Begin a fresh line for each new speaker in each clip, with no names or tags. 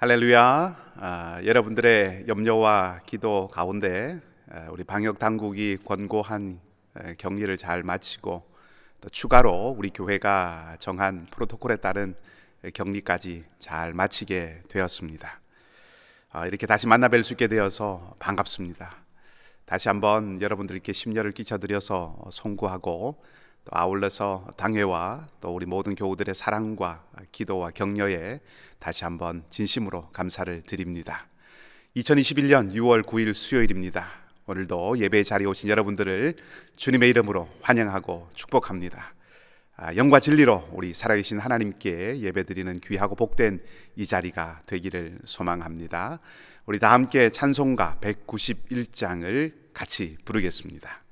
할렐루야. 여러분들의 염려와 기도 가운데 우리 방역 당국이 권고한 격리를 잘 마치고 또 추가로 우리 교회가 정한 프로토콜에 따른 격리까지 잘 마치게 되었습니다. 이렇게 다시 만나 뵐 수 있게 되어서 반갑습니다. 다시 한번 여러분들께 심려를 끼쳐드려서 송구하고 또 아울러서 당회와 또 우리 모든 교우들의 사랑과 기도와 격려에 다시 한번 진심으로 감사를 드립니다. 2021년 6월 9일 수요일입니다. 오늘도 예배 자리에 오신 여러분들을 주님의 이름으로 환영하고 축복합니다. 영과 진리로 우리 살아계신 하나님께 예배드리는 귀하고 복된 이 자리가 되기를 소망합니다. 우리 다 함께 찬송가 191장을 같이 부르겠습니다.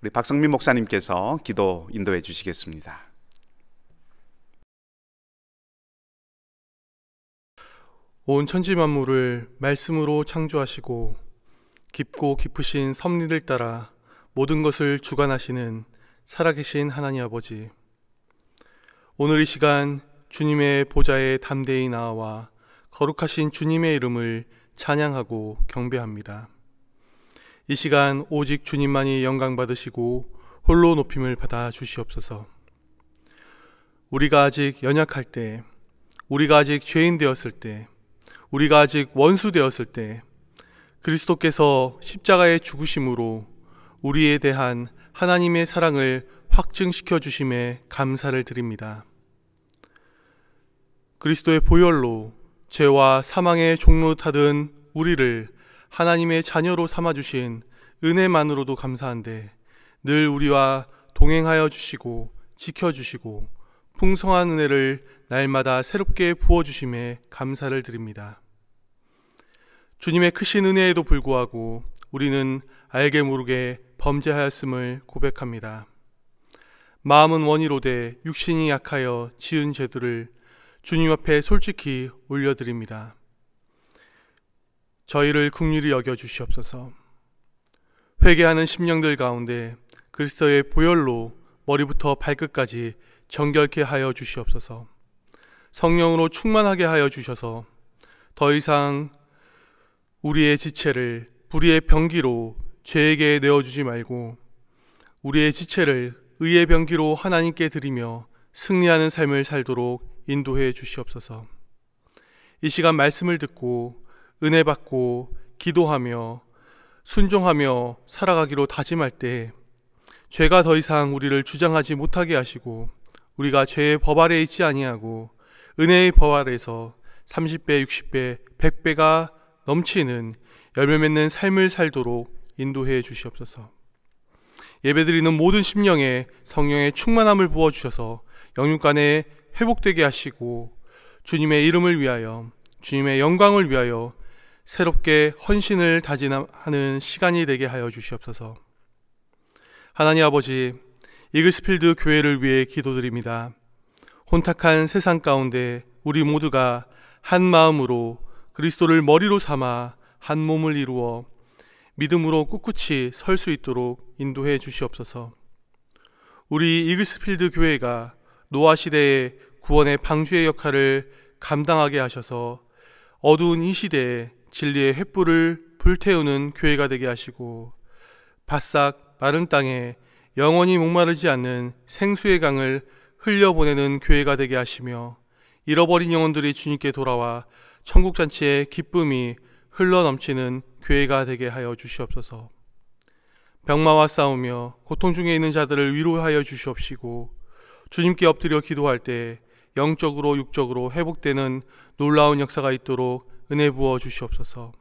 우리 박성민 목사님께서 기도 인도해 주시겠습니다.
온 천지 만물을 말씀으로 창조하시고 깊고 깊으신 섭리를 따라 모든 것을 주관하시는 살아계신 하나님 아버지, 오늘 이 시간 주님의 보좌에 담대히 나아와 거룩하신 주님의 이름을 찬양하고 경배합니다. 이 시간 오직 주님만이 영광 받으시고 홀로 높임을 받아 주시옵소서. 우리가 아직 연약할 때, 우리가 아직 죄인 되었을 때, 우리가 아직 원수 되었을 때 그리스도께서 십자가의 죽으심으로 우리에 대한 하나님의 사랑을 확증시켜 주심에 감사를 드립니다. 그리스도의 보혈로 죄와 사망의 종로 타던 우리를 하나님의 자녀로 삼아주신 은혜만으로도 감사한데 늘 우리와 동행하여 주시고 지켜주시고 풍성한 은혜를 날마다 새롭게 부어주심에 감사를 드립니다. 주님의 크신 은혜에도 불구하고 우리는 알게 모르게 범죄하였음을 고백합니다. 마음은 원이로되 육신이 약하여 지은 죄들을 주님 앞에 솔직히 올려드립니다. 저희를 긍휼히 여겨 주시옵소서. 회개하는 심령들 가운데 그리스도의 보혈로 머리부터 발끝까지 정결케 하여 주시옵소서. 성령으로 충만하게 하여 주셔서 더 이상 우리의 지체를 불의의 병기로 죄에게 내어주지 말고 우리의 지체를 의의 병기로 하나님께 드리며 승리하는 삶을 살도록 인도해 주시옵소서. 이 시간 말씀을 듣고 은혜 받고 기도하며 순종하며 살아가기로 다짐할 때 죄가 더 이상 우리를 주장하지 못하게 하시고 우리가 죄의 법 아래에 있지 아니하고 은혜의 법 아래에서 30배, 60배, 100배가 넘치는 열매 맺는 삶을 살도록 인도해 주시옵소서. 예배드리는 모든 심령에 성령의 충만함을 부어주셔서 영육간에 회복되게 하시고 주님의 이름을 위하여 주님의 영광을 위하여 새롭게 헌신을 다짐하는 시간이 되게 하여 주시옵소서. 하나님 아버지, 이글스필드 교회를 위해 기도드립니다. 혼탁한 세상 가운데 우리 모두가 한 마음으로 그리스도를 머리로 삼아 한 몸을 이루어 믿음으로 꿋꿋이 설 수 있도록 인도해 주시옵소서. 우리 이글스필드 교회가 노아 시대의 구원의 방주의 역할을 감당하게 하셔서 어두운 이 시대에 진리의 횃불을 불태우는 교회가 되게 하시고 바싹 마른 땅에 영원히 목마르지 않는 생수의 강을 흘려보내는 교회가 되게 하시며 잃어버린 영혼들이 주님께 돌아와 천국잔치의 기쁨이 흘러넘치는 교회가 되게 하여 주시옵소서. 병마와 싸우며 고통 중에 있는 자들을 위로하여 주시옵시고 주님께 엎드려 기도할 때 영적으로 육적으로 회복되는 놀라운 역사가 있도록 은혜 부어 주시옵소서.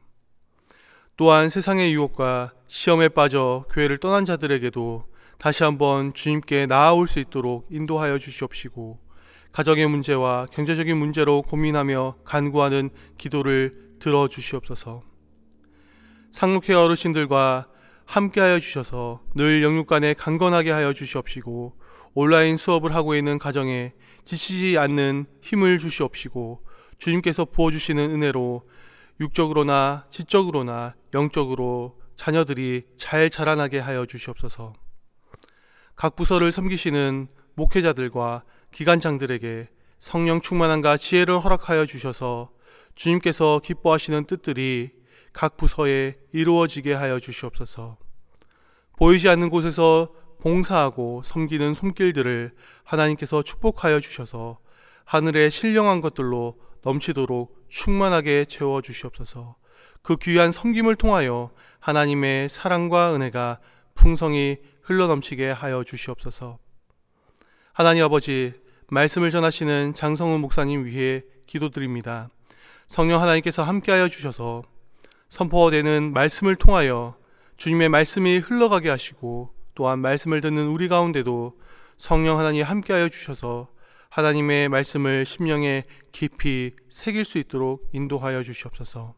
또한 세상의 유혹과 시험에 빠져 교회를 떠난 자들에게도 다시 한번 주님께 나아올 수 있도록 인도하여 주시옵시고 가정의 문제와 경제적인 문제로 고민하며 간구하는 기도를 들어주시옵소서. 상록회 어르신들과 함께하여 주셔서 늘 영육간에 강건하게 하여 주시옵시고 온라인 수업을 하고 있는 가정에 지치지 않는 힘을 주시옵시고 주님께서 부어주시는 은혜로 육적으로나 지적으로나 영적으로 자녀들이 잘 자라나게 하여 주시옵소서. 각 부서를 섬기시는 목회자들과 기관장들에게 성령 충만함과 지혜를 허락하여 주셔서 주님께서 기뻐하시는 뜻들이 각 부서에 이루어지게 하여 주시옵소서. 보이지 않는 곳에서 봉사하고 섬기는 손길들을 하나님께서 축복하여 주셔서 하늘의 신령한 것들로 넘치도록 충만하게 채워 주시옵소서. 그 귀한 섬김을 통하여 하나님의 사랑과 은혜가 풍성히 흘러넘치게 하여 주시옵소서. 하나님 아버지, 말씀을 전하시는 장성훈 목사님 위해 기도드립니다. 성령 하나님께서 함께하여 주셔서 선포되는 말씀을 통하여 주님의 말씀이 흘러가게 하시고 또한 말씀을 듣는 우리 가운데도 성령 하나님 함께하여 주셔서 하나님의 말씀을 심령에 깊이 새길 수 있도록 인도하여 주시옵소서.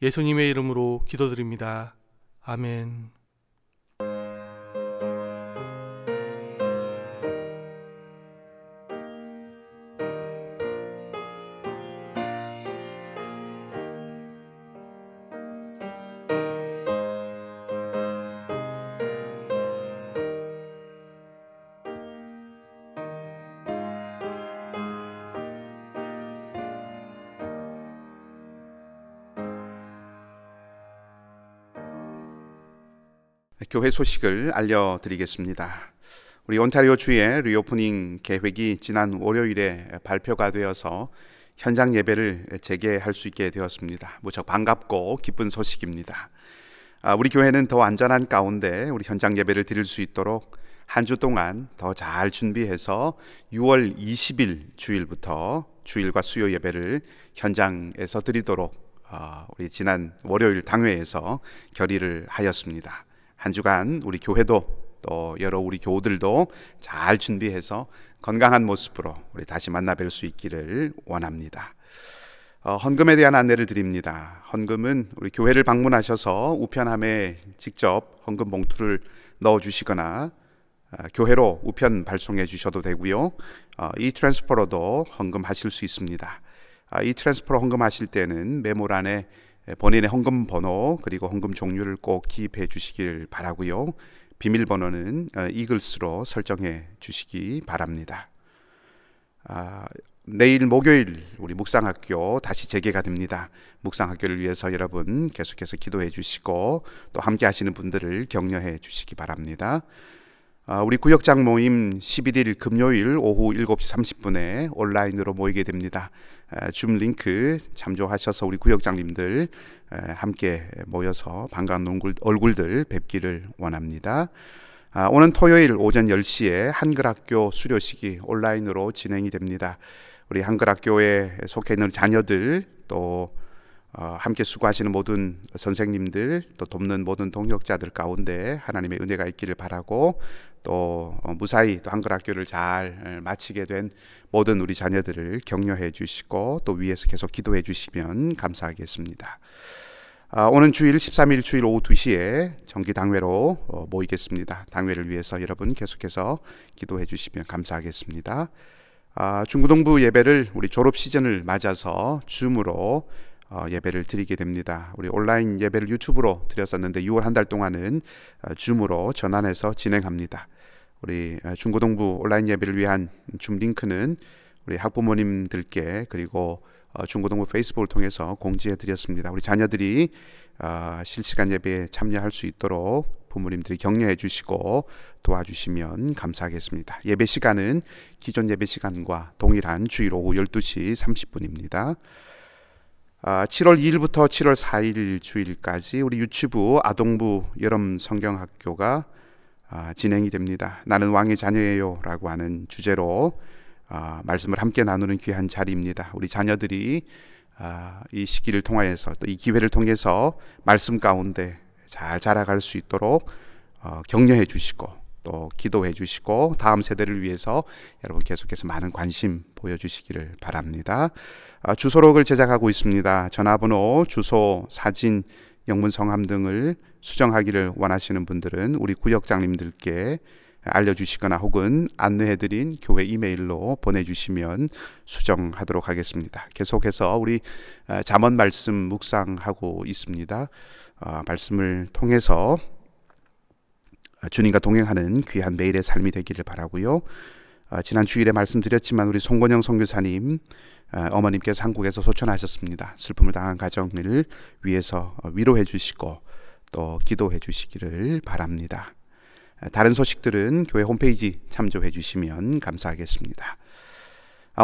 예수님의 이름으로 기도드립니다. 아멘.
교회 소식을 알려드리겠습니다. 우리 온타리오 주의 리오프닝 계획이 지난 월요일에 발표가 되어서 현장 예배를 재개할 수 있게 되었습니다. 무척 반갑고 기쁜 소식입니다. 우리 교회는 더 안전한 가운데 우리 현장 예배를 드릴 수 있도록 한 주 동안 더 잘 준비해서 6월 20일 주일부터 주일과 수요 예배를 현장에서 드리도록 우리 지난 월요일 당회에서 결의를 하였습니다. 한 주간 우리 교회도 또 여러 우리 교우들도 잘 준비해서 건강한 모습으로 우리 다시 만나 뵐 수 있기를 원합니다. 헌금에 대한 안내를 드립니다. 헌금은 우리 교회를 방문하셔서 우편함에 직접 헌금 봉투를 넣어주시거나 교회로 우편 발송해 주셔도 되고요. 이 트랜스퍼로도 헌금하실 수 있습니다. 이 트랜스퍼로 헌금하실 때는 메모란에 본인의 헌금 번호 그리고 헌금 종류를 꼭 기입해 주시길 바라고요. 비밀번호는 이글스로 설정해 주시기 바랍니다. 내일 목요일 우리 묵상학교 다시 재개가 됩니다. 묵상학교를 위해서 여러분 계속해서 기도해 주시고 또 함께 하시는 분들을 격려해 주시기 바랍니다. 우리 구역장 모임 11일 금요일 오후 7시 30분에 온라인으로 모이게 됩니다. 줌 링크 참조하셔서 우리 구역장님들 함께 모여서 반가운 얼굴들 뵙기를 원합니다. 오는 토요일 오전 10시에 한글학교 수료식이 온라인으로 진행이 됩니다. 우리 한글학교에 속해 있는 자녀들 또 함께 수고하시는 모든 선생님들 또 돕는 모든 동역자들 가운데 하나님의 은혜가 있기를 바라고 또 무사히 또 한글학교를 잘 마치게 된 모든 우리 자녀들을 격려해 주시고 또 위에서 계속 기도해 주시면 감사하겠습니다. 오는 주일 13일 주일 오후 2시에 정기 당회로 모이겠습니다. 당회를 위해서 여러분 계속해서 기도해 주시면 감사하겠습니다. 중고등부 예배를 우리 졸업 시즌을 맞아서 줌으로 예배를 드리게 됩니다. 우리 온라인 예배를 유튜브로 드렸었는데 6월 한 달 동안은 줌으로 전환해서 진행합니다. 우리 중고등부 온라인 예배를 위한 줌 링크는 우리 학부모님들께 그리고 중고등부 페이스북을 통해서 공지해 드렸습니다. 우리 자녀들이 실시간 예배에 참여할 수 있도록 부모님들이 격려해 주시고 도와주시면 감사하겠습니다. 예배 시간은 기존 예배 시간과 동일한 주일 오후 12시 30분입니다. 7월 2일부터 7월 4일 주일까지 우리 유치부 아동부 여름 성경학교가 진행이 됩니다. 나는 왕의 자녀예요 라고 하는 주제로 말씀을 함께 나누는 귀한 자리입니다. 우리 자녀들이 이 시기를 통하여서 또 이 기회를 통해서 말씀 가운데 잘 자라갈 수 있도록 격려해 주시고 또 기도해 주시고 다음 세대를 위해서 여러분 계속해서 많은 관심 보여주시기를 바랍니다. 주소록을 제작하고 있습니다. 전화번호, 주소, 사진, 영문 성함 등을 수정하기를 원하시는 분들은 우리 구역장님들께 알려주시거나 혹은 안내해드린 교회 이메일로 보내주시면 수정하도록 하겠습니다. 계속해서 우리 잠언 말씀 묵상하고 있습니다. 말씀을 통해서 주님과 동행하는 귀한 매일의 삶이 되기를 바라고요. 지난 주일에 말씀드렸지만 우리 송건영 선교사님 어머님께서 한국에서 소천하셨습니다. 슬픔을 당한 가정을 위해서 위로해 주시고 또 기도해 주시기를 바랍니다. 다른 소식들은 교회 홈페이지 참조해 주시면 감사하겠습니다.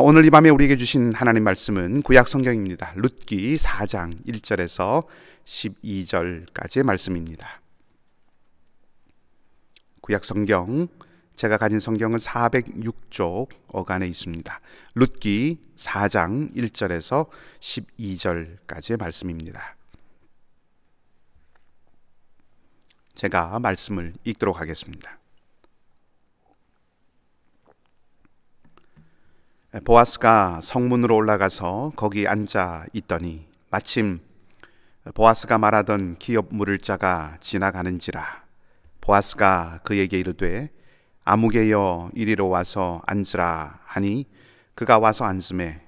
오늘 이 밤에 우리에게 주신 하나님 말씀은 구약 성경입니다. 룻기 4장 1절에서 12절까지의 말씀입니다. 구약 성경, 제가 가진 성경은 406쪽 어간에 있습니다. 룻기 4장 1절에서 12절까지의 말씀입니다. 제가 말씀을 읽도록 하겠습니다. 보아스가 성문으로 올라가서 거기 앉아 있더니 마침 보아스가 말하던 기업 물을 자가 지나가는지라. 보아스가 그에게 이르되 아무개여 이리로 와서 앉으라 하니 그가 와서 앉음에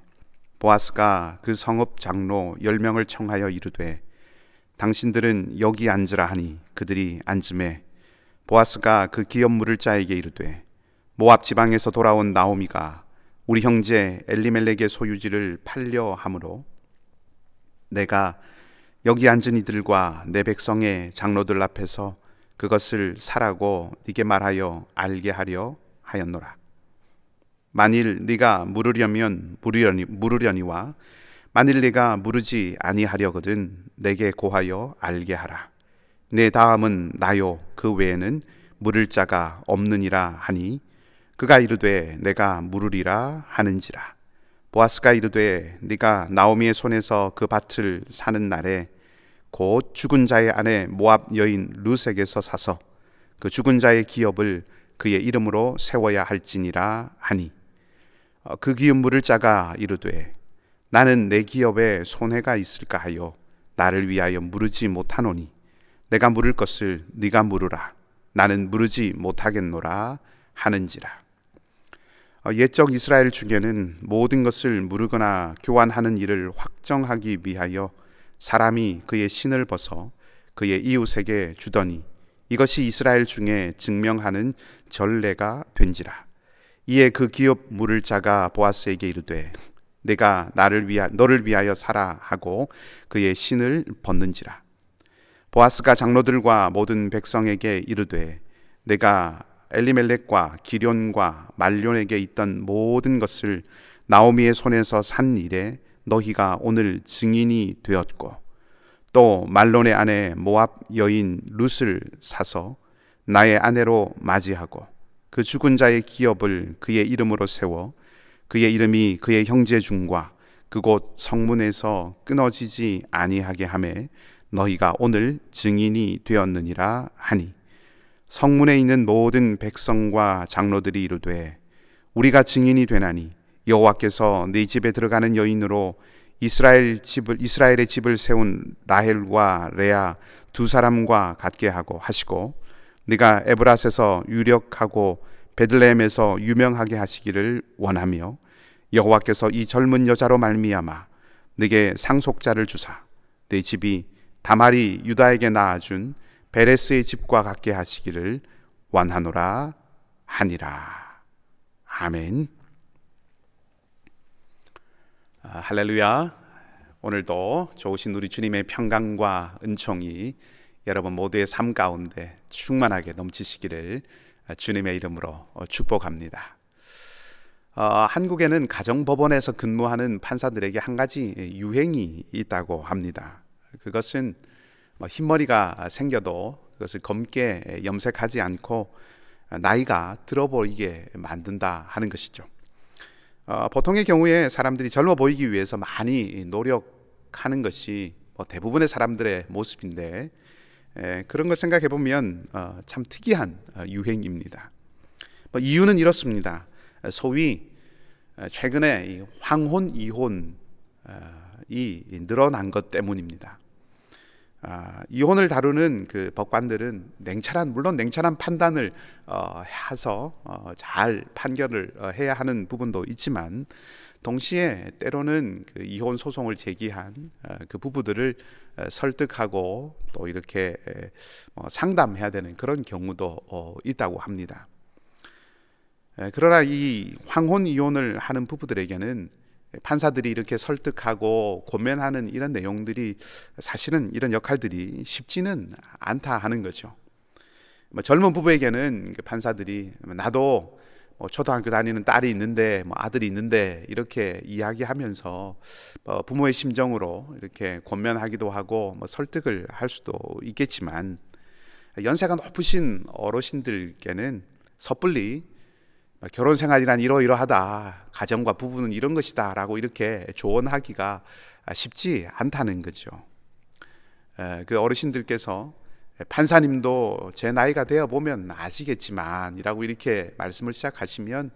보아스가 그 성읍 장로 10명을 청하여 이르되 당신들은 여기 앉으라 하니 그들이 앉음에 보아스가 그 기업 물을 자에게 이르되 모압 지방에서 돌아온 나오미가 우리 형제 엘리멜렉의 소유지를 팔려 함으로 내가 여기 앉은 이들과 내 백성의 장로들 앞에서 그것을 사라고 네게 말하여 알게 하려 하였노라. 만일 네가 물으려면 물으려니와 만일 네가 물으지 아니하려거든 내게 고하여 알게 하라. 내 다음은 나요 그 외에는 물을 자가 없느니라 하니 그가 이르되 내가 물으리라 하는지라. 보아스가 이르되 네가 나오미의 손에서 그 밭을 사는 날에 곧 죽은 자의 아내 모압 여인 룻에게서 사서 그 죽은 자의 기업을 그의 이름으로 세워야 할지니라 하니 그 기업 물을 자가 이르되 나는 내 기업에 손해가 있을까 하여 나를 위하여 물으지 못하노니 내가 물을 것을 네가 물으라. 나는 물으지 못하겠노라 하는지라. 옛적 이스라엘 중에는 모든 것을 물으거나 교환하는 일을 확정하기 위하여 사람이 그의 신을 벗어 그의 이웃에게 주더니 이것이 이스라엘 중에 증명하는 전례가 된지라. 이에 그 기업 물을 자가 보아스에게 이르되 내가 너를 위하여 사라 하고 그의 신을 벗는지라. 보아스가 장로들과 모든 백성에게 이르되 내가 엘리멜렉과 기럨과 말론에게 있던 모든 것을 나오미의 손에서 산 일에 너희가 오늘 증인이 되었고 또 말론의 아내 모압 여인 룻을 사서 나의 아내로 맞이하고 그 죽은 자의 기업을 그의 이름으로 세워 그의 이름이 그의 형제 중과 그곳 성문에서 끊어지지 아니하게 하매 너희가 오늘 증인이 되었느니라 하니 성문에 있는 모든 백성과 장로들이 이르되 우리가 증인이 되나니 여호와께서 네 집에 들어가는 여인으로 이스라엘의 집을 세운 라헬과 레아 두 사람과 같게 하고 하시고 네가 에브라스에서 유력하고 베들레헴에서 유명하게 하시기를 원하며 여호와께서 이 젊은 여자로 말미암아 네게 상속자를 주사 네 집이 다말이 유다에게 낳아준 베레스의 집과 같게 하시기를 원하노라 하니라. 아멘. 할렐루야. 오늘도 좋으신 우리 주님의 평강과 은총이 여러분 모두의 삶 가운데 충만하게 넘치시기를 주님의 이름으로 축복합니다. 한국에는 가정법원에서 근무하는 판사들에게 한 가지 유행이 있다고 합니다. 그것은 흰머리가 생겨도 그것을 검게 염색하지 않고 나이가 들어 보이게 만든다 하는 것이죠. 보통의 경우에 사람들이 젊어 보이기 위해서 많이 노력하는 것이 대부분의 사람들의 모습인데 그런 걸 생각해 보면 참 특이한 유행입니다. 이유는 이렇습니다. 소위 최근에 이 황혼 이혼이 늘어난 것 때문입니다. 이혼을 다루는 그 법관들은 물론 냉철한 판단을 해서 잘 판결을 해야 하는 부분도 있지만 동시에 때로는 그 이혼 소송을 제기한 그 부부들을 설득하고 또 이렇게 상담해야 되는 그런 경우도 있다고 합니다. 그러나 이 황혼 이혼을 하는 부부들에게는 판사들이 이렇게 설득하고 권면하는 이런 내용들이 사실은 이런 역할들이 쉽지는 않다 하는 거죠. 젊은 부부에게는 판사들이 나도 초등학교 다니는 딸이 있는데 아들이 있는데 이렇게 이야기하면서 부모의 심정으로 이렇게 권면하기도 하고 설득을 할 수도 있겠지만 연세가 높으신 어르신들께는 섣불리 결혼 생활이란 이러이러하다, 가정과 부부는 이런 것이다 라고 이렇게 조언하기가 쉽지 않다는 거죠. 그 어르신들께서 판사님도 제 나이가 되어 보면 아시겠지만 이라고 이렇게 말씀을 시작하시면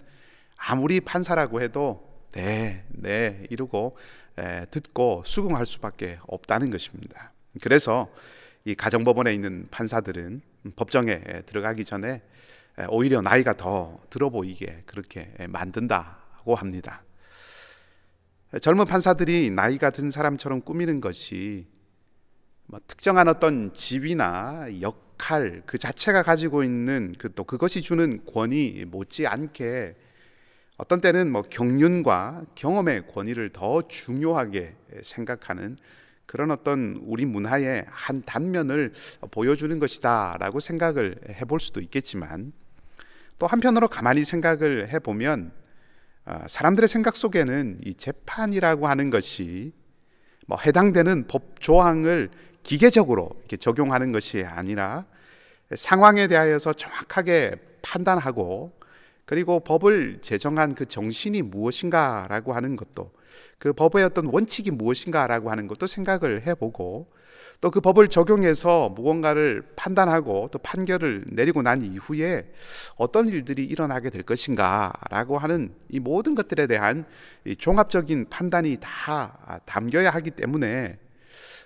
아무리 판사라고 해도 네 이러고 듣고 수긍할 수밖에 없다는 것입니다. 그래서 이 가정법원에 있는 판사들은 법정에 들어가기 전에 오히려 나이가 더 들어 보이게 그렇게 만든다고 합니다. 젊은 판사들이 나이가 든 사람처럼 꾸미는 것이 특정한 어떤 지위나 역할 그 자체가 가지고 있는 또 그것이 주는 권위 못지않게 어떤 때는 경륜과 경험의 권위를 더 중요하게 생각하는 그런 어떤 우리 문화의 한 단면을 보여주는 것이다 라고 생각을 해볼 수도 있겠지만 또 한편으로 가만히 생각을 해보면 사람들의 생각 속에는 이 재판이라고 하는 것이 해당되는 법 조항을 기계적으로 이렇게 적용하는 것이 아니라 상황에 대하여서 정확하게 판단하고 그리고 법을 제정한 그 정신이 무엇인가라고 하는 것도 그 법의 어떤 원칙이 무엇인가라고 하는 것도 생각을 해보고 또 그 법을 적용해서 무언가를 판단하고 또 판결을 내리고 난 이후에 어떤 일들이 일어나게 될 것인가라고 하는 이 모든 것들에 대한 이 종합적인 판단이 다 담겨야 하기 때문에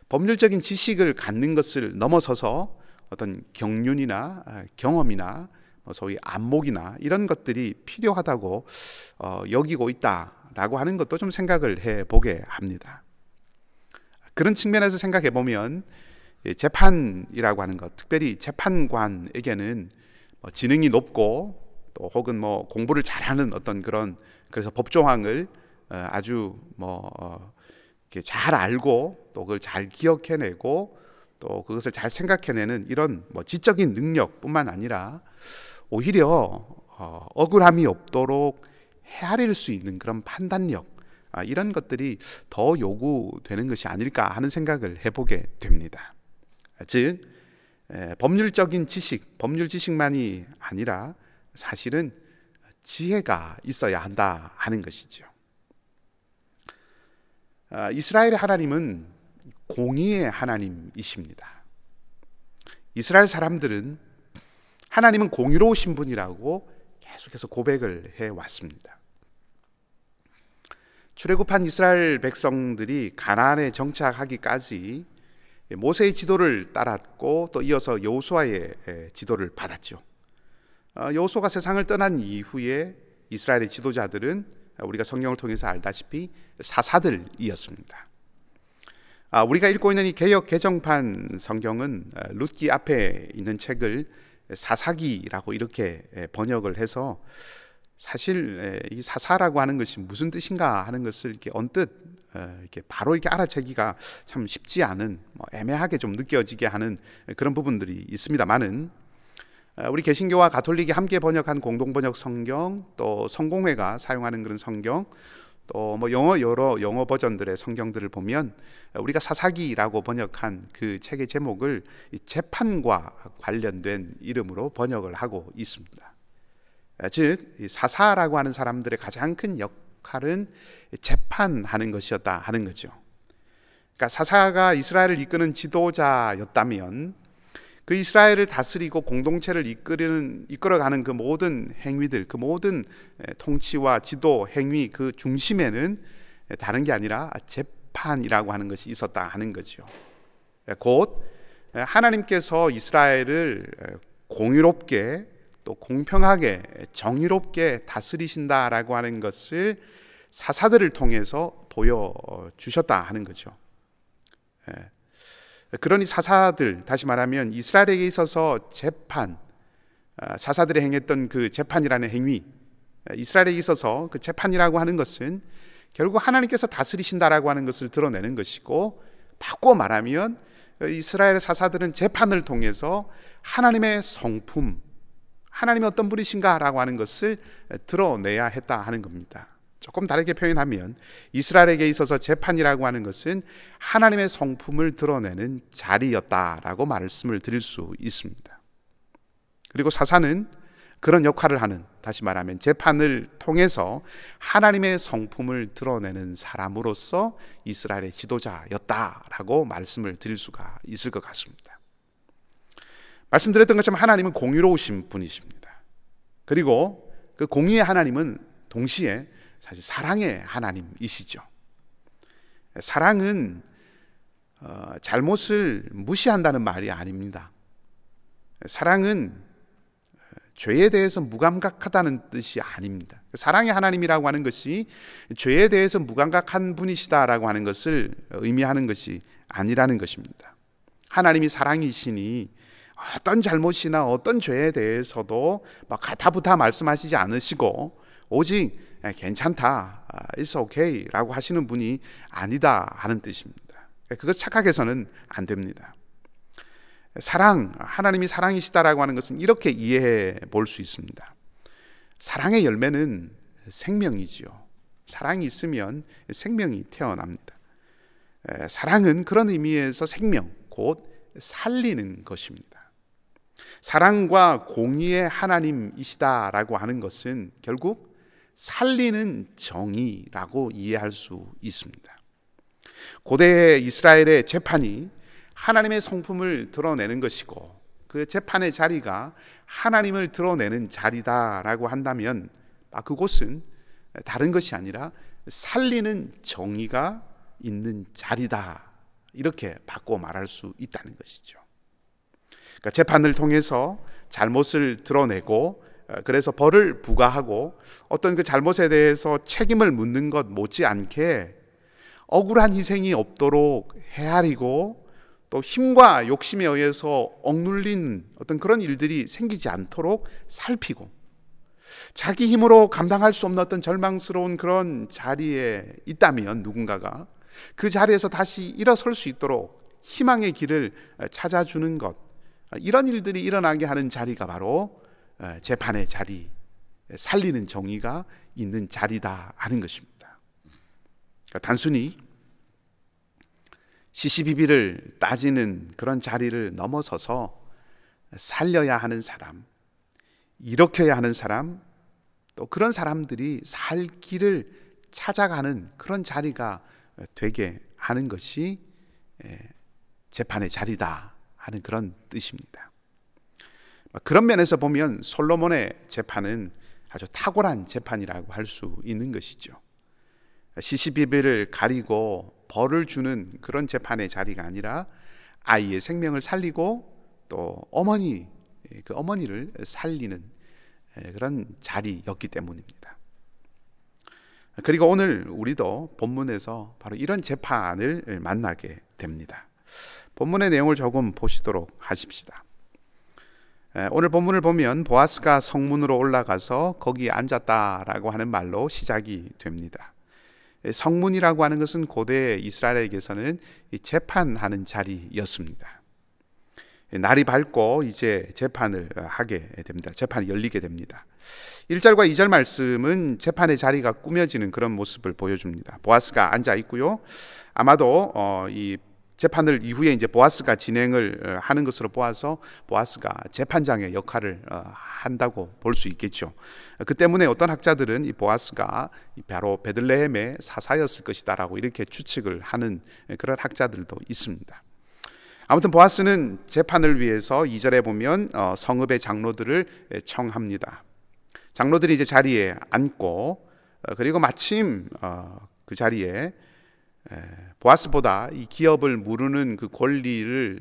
법률적인 지식을 갖는 것을 넘어서서 어떤 경륜이나 경험이나 소위 안목이나 이런 것들이 필요하다고 여기고 있다라고 하는 것도 좀 생각을 해보게 합니다. 그런 측면에서 생각해 보면 재판이라고 하는 것, 특별히 재판관에게는 지능이 높고 또 혹은 공부를 잘하는 어떤 그래서 법조항을 아주 이렇게 잘 알고 또 그걸 잘 기억해내고 또 그것을 잘 생각해내는 이런 지적인 능력뿐만 아니라 오히려 억울함이 없도록 헤아릴 수 있는 그런 판단력, 이런 것들이 더 요구되는 것이 아닐까 하는 생각을 해보게 됩니다. 즉 법률적인 지식, 법률 지식만이 아니라 사실은 지혜가 있어야 한다 하는 것이죠. 이스라엘의 하나님은 공의의 하나님이십니다. 이스라엘 사람들은 하나님은 공의로우신 분이라고 계속해서 고백을 해왔습니다. 출애굽한 이스라엘 백성들이 가나안에 정착하기까지 모세의 지도를 따랐고 또 이어서 여호수아의 지도를 받았죠. 여호수아가 세상을 떠난 이후에 이스라엘의 지도자들은 우리가 성경을 통해서 알다시피 사사들이었습니다. 우리가 읽고 있는 이 개역 개정판 성경은 룻기 앞에 있는 책을 사사기라고 이렇게 번역을 해서 사실 이 사사라고 하는 것이 무슨 뜻인가 하는 것을 이렇게 언뜻 이렇게 바로 이렇게 알아채기가 참 쉽지 않은 애매하게 좀 느껴지게 하는 그런 부분들이 있습니다만은 우리 개신교와 가톨릭이 함께 번역한 공동번역 성경, 또 성공회가 사용하는 그런 성경, 또 여러 영어 버전들의 성경들을 보면 우리가 사사기라고 번역한 그 책의 제목을 재판과 관련된 이름으로 번역을 하고 있습니다. 즉 사사라고 하는 사람들의 가장 큰 역할은 재판하는 것이었다 하는 거죠. 그러니까 사사가 이스라엘을 이끄는 지도자였다면 그 이스라엘을 다스리고 공동체를 이끌어가는 그 모든 행위들, 그 모든 통치와 지도 행위 그 중심에는 다른 게 아니라 재판이라고 하는 것이 있었다 하는 거죠. 곧 하나님께서 이스라엘을 공의롭게 또 공평하게 정의롭게 다스리신다라고 하는 것을 사사들을 통해서 보여주셨다 하는 거죠. 그러니 사사들, 다시 말하면 이스라엘에게 있어서 재판, 사사들이 행했던 그 재판이라는 행위, 이스라엘에게 있어서 그 재판이라고 하는 것은 결국 하나님께서 다스리신다라고 하는 것을 드러내는 것이고, 바꿔 말하면 이스라엘 사사들은 재판을 통해서 하나님의 성품, 하나님이 어떤 분이신가라고 하는 것을 드러내야 했다 하는 겁니다. 조금 다르게 표현하면 이스라엘에게 있어서 재판이라고 하는 것은 하나님의 성품을 드러내는 자리였다라고 말씀을 드릴 수 있습니다. 그리고 사사는 그런 역할을 하는, 다시 말하면 재판을 통해서 하나님의 성품을 드러내는 사람으로서 이스라엘의 지도자였다라고 말씀을 드릴 수가 있을 것 같습니다. 말씀드렸던 것처럼 하나님은 공의로우신 분이십니다. 그리고 그 공의의 하나님은 동시에 사실 사랑의 하나님이시죠. 사랑은 잘못을 무시한다는 말이 아닙니다. 사랑은 죄에 대해서 무감각하다는 뜻이 아닙니다. 사랑의 하나님이라고 하는 것이 죄에 대해서 무감각한 분이시다라고 하는 것을 의미하는 것이 아니라는 것입니다. 하나님이 사랑이시니 어떤 잘못이나 어떤 죄에 대해서도 막 가타부타 말씀하시지 않으시고 오직 괜찮다, it's okay 라고 하시는 분이 아니다 하는 뜻입니다. 그것 착각해서는 안 됩니다. 사랑, 하나님이 사랑이시다라고 하는 것은 이렇게 이해해 볼 수 있습니다. 사랑의 열매는 생명이지요. 사랑이 있으면 생명이 태어납니다. 사랑은 그런 의미에서 생명, 곧 살리는 것입니다. 사랑과 공의의 하나님이시다라고 하는 것은 결국 살리는 정의라고 이해할 수 있습니다. 고대 이스라엘의 재판이 하나님의 성품을 드러내는 것이고 그 재판의 자리가 하나님을 드러내는 자리다라고 한다면 그곳은 다른 것이 아니라 살리는 정의가 있는 자리다, 이렇게 바꿔 말할 수 있다는 것이죠. 그러니까 재판을 통해서 잘못을 드러내고 그래서 벌을 부과하고 어떤 그 잘못에 대해서 책임을 묻는 것 못지않게 억울한 희생이 없도록 헤아리고 또 힘과 욕심에 의해서 억눌린 어떤 그런 일들이 생기지 않도록 살피고 자기 힘으로 감당할 수 없는 어떤 절망스러운 그런 자리에 있다면 누군가가 그 자리에서 다시 일어설 수 있도록 희망의 길을 찾아주는 것, 이런 일들이 일어나게 하는 자리가 바로 재판의 자리, 살리는 정의가 있는 자리다 하는 것입니다. 그러니까 단순히 시시비비를 따지는 그런 자리를 넘어서서 살려야 하는 사람, 일으켜야 하는 사람, 또 그런 사람들이 살 길을 찾아가는 그런 자리가 되게 하는 것이 재판의 자리다 하는 그런 뜻입니다. 그런 면에서 보면 솔로몬의 재판은 아주 탁월한 재판이라고 할 수 있는 것이죠. 시시비비를 가리고 벌을 주는 그런 재판의 자리가 아니라 아이의 생명을 살리고 또 그 어머니를 살리는 그런 자리였기 때문입니다. 그리고 오늘 우리도 본문에서 바로 이런 재판을 만나게 됩니다. 본문의 내용을 조금 보시도록 하십시다. 오늘 본문을 보면 보아스가 성문으로 올라가서 거기에 앉았다라고 하는 말로 시작이 됩니다. 성문이라고 하는 것은 고대 이스라엘에게서는 재판하는 자리였습니다. 날이 밝고 이제 재판을 하게 됩니다. 재판이 열리게 됩니다. 1절과 2절 말씀은 재판의 자리가 꾸며지는 그런 모습을 보여줍니다. 보아스가 앉아 있고요. 아마도 이 재판을 이후에 이제 보아스가 진행을 하는 것으로 보아서 보아스가 재판장의 역할을 한다고 볼 수 있겠죠. 그 때문에 어떤 학자들은 이 보아스가 바로 베들레헴의 사사였을 것이다라고 이렇게 추측을 하는 그런 학자들도 있습니다. 아무튼 보아스는 재판을 위해서 2절에 보면 성읍의 장로들을 청합니다. 장로들이 이제 자리에 앉고 그리고 마침 그 자리에 보아스보다 이 기업을 무르는 그 권리를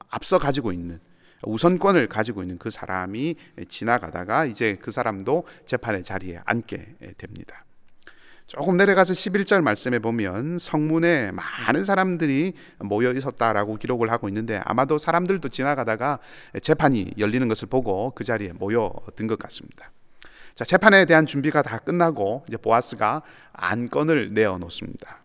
앞서 가지고 있는, 우선권을 가지고 있는 그 사람이 지나가다가 이제 그 사람도 재판의 자리에 앉게 됩니다. 조금 내려가서 11절 말씀에 보면 성문에 많은 사람들이 모여 있었다라고 기록을 하고 있는데 아마도 사람들도 지나가다가 재판이 열리는 것을 보고 그 자리에 모여든 것 같습니다. 자, 재판에 대한 준비가 다 끝나고 이제 보아스가 안건을 내어 놓습니다.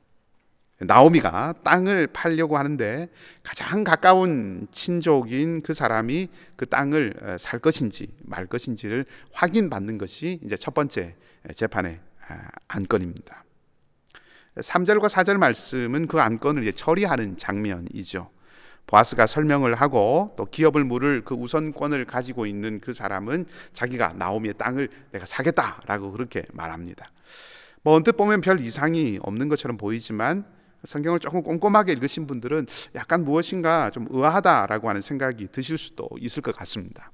나오미가 땅을 팔려고 하는데 가장 가까운 친족인 그 사람이 그 땅을 살 것인지 말 것인지를 확인받는 것이 이제 첫 번째 재판의 안건입니다. 3절과 4절 말씀은 그 안건을 이제 처리하는 장면이죠. 보아스가 설명을 하고 또 기업을 물을 그 우선권을 가지고 있는 그 사람은 자기가 나오미의 땅을 내가 사겠다라고 그렇게 말합니다. 언뜻 보면 별 이상이 없는 것처럼 보이지만 성경을 조금 꼼꼼하게 읽으신 분들은 약간 무엇인가 좀 의아하다라고 하는 생각이 드실 수도 있을 것 같습니다.